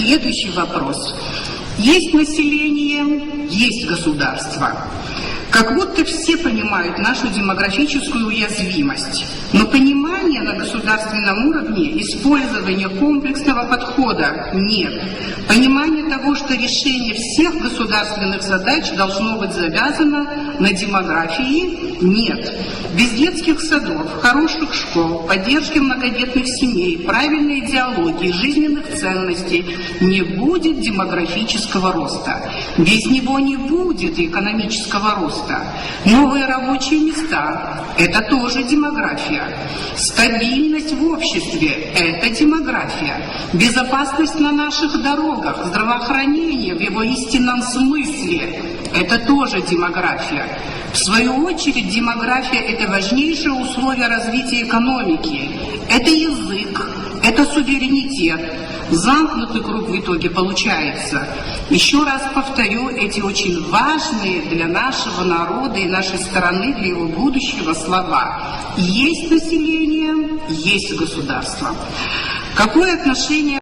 Следующий вопрос. Есть население, есть государство. Как будто все понимают нашу демографическую уязвимость, но понимания на государственном уровне использования комплексного подхода нет. Понимание того, что решение всех государственных задач должно быть завязано на демографии, нет. Без детских садов, хороших школ, поддержки многодетных семей, правильной идеологии, жизненных ценностей не будет демографического роста. Без него не будет экономического роста. Новые рабочие места – это тоже демография. Стабильность в обществе – это демография. Безопасность на наших дорогах, здравоохранение в его истинном смысле – это тоже демография. В свою очередь, демография – это важнейшее условие развития экономики. Это язык, это суверенитет. Замкнутый круг в итоге получается. Еще раз повторю, эти очень важные для нашего народа и нашей страны, для его будущего слова. Есть население, есть государство. Какое отношение